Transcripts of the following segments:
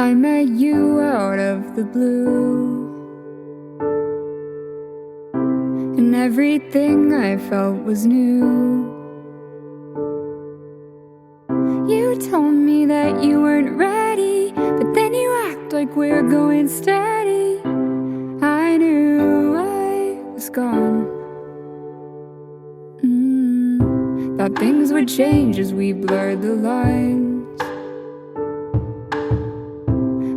I met you out of the blue, and everything I felt was new. You told me that you weren't ready, but then you act like we're going steady. I knew I was gone. Thought things would change as we blurred the lines,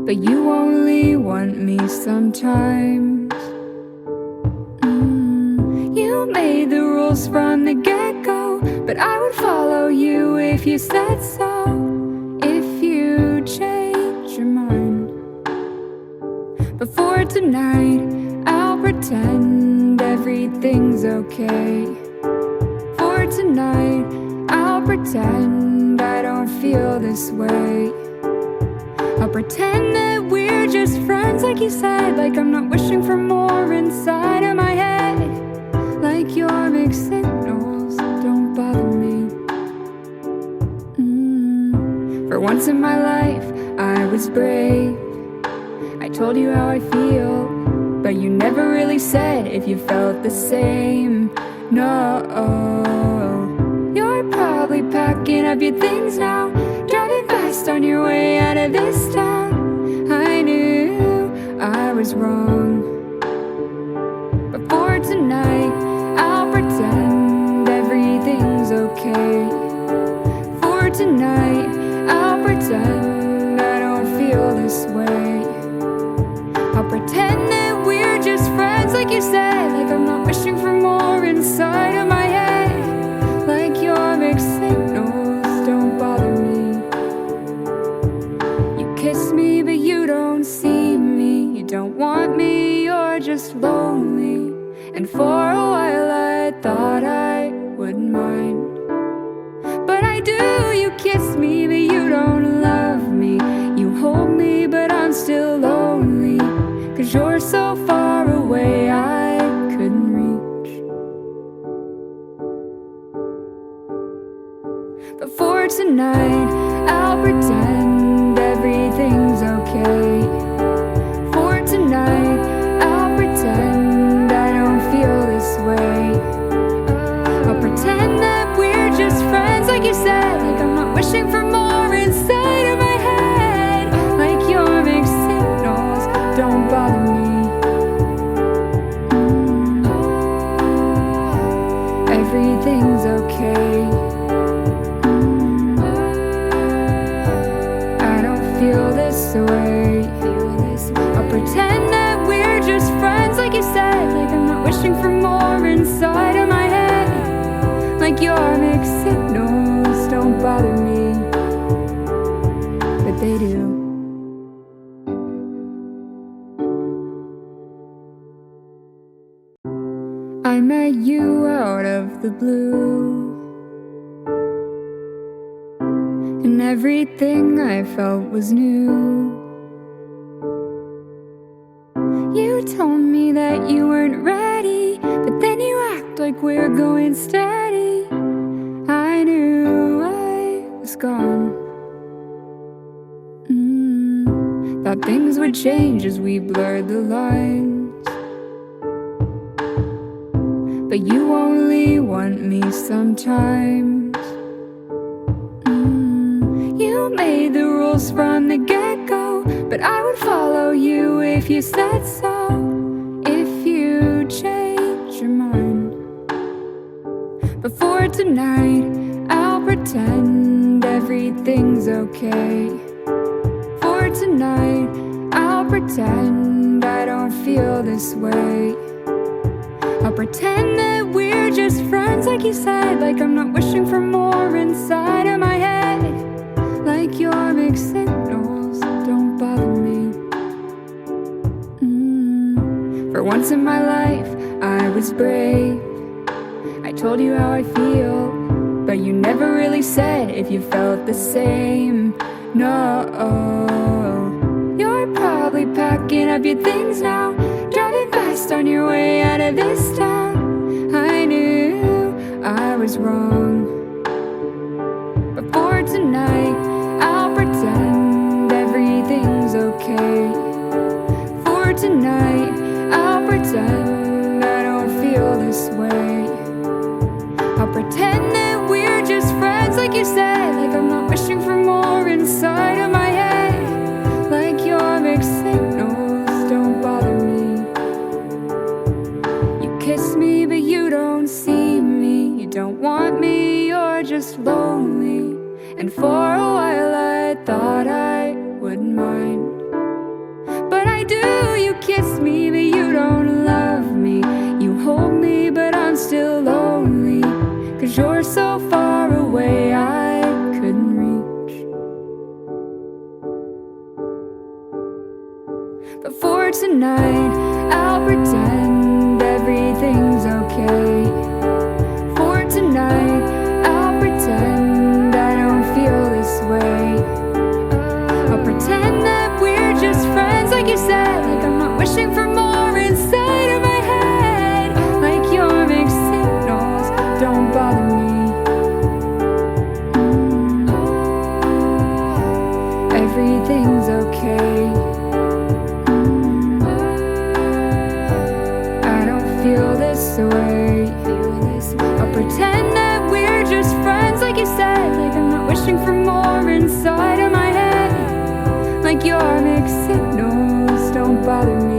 but you only want me sometimes. You made the rules from the get-go, but I would follow you if you said so. If you change your mind, but for tonight I'll pretend everything's okay. For tonight I'll pretend I don't feel this way. I'll pretend that we're just friends, like you said, like I'm not wishing for more inside of my head, like your mixed signals don't bother me. For once in my life I was brave. I told you how I feel, but you never really said if you felt the same. No, you're probably packing up your things now, driving fast on your way out of this town. I knew I was wrong, but for tonight I'll pretend everything's okay. For tonight I'll pretend I don't feel this way. I'll pretend that we're just friends, like you said, like I'm not wishing for more inside of my head, like your mixed signals don't bother me. You kiss me but you don't see me, you don't want me, you're just lonely. And for a while I thought I wouldn't mind, but I do. You kiss me but you don't love me, you hold me but I'm still lonely, 'cause you're so far away I couldn't reach. But for tonight I'll pretend everything's okay. For tonight I'll pretend I don't feel this way. I'll pretend that we're just friends, like you said, like I'm not wishing for more inside of my head, like your mixed signals don't bother me. Everything's okay. I don't feel this way. I'll pretend that we're just friends, like you said, like I'm not wishing for more inside of my head, like your mixed signals don't bother me, but they do. I met you out of the blue, and everything I felt was new. You told me that you weren't ready, but then you act like we're going steady. I knew I was gone. Thought things would change as we blurred the lines, but you only want me sometimes. You made the rules from the get-go, but I would follow you if you said so. If you change your mind, but for tonight I'll pretend everything's okay. For tonight I'll pretend I don't feel this way. I'll pretend that we're just friends, like you said, like I'm not wishing for more inside of my head, like your mixed signals don't bother me. For once in my life I was brave. I told you how I feel, but you never really said if you felt the same. No, you're probably packing up your things now, driving fast on your way out of this town. I knew I was wrong, but for tonight I'll pretend everything's okay. But for tonight, I'll pretend everything's okay. For tonight, I'll pretend I don't feel this way. I'll pretend that we're just friends, like you said. Like I'm not wishing for more inside of my head. Like your mixed signals don't bother me. Everything's okay. I don't feel this way. I'll pretend that we're just friends, like you said. Like I'm not wishing for more inside of my head. Like your mixed signals don't bother me.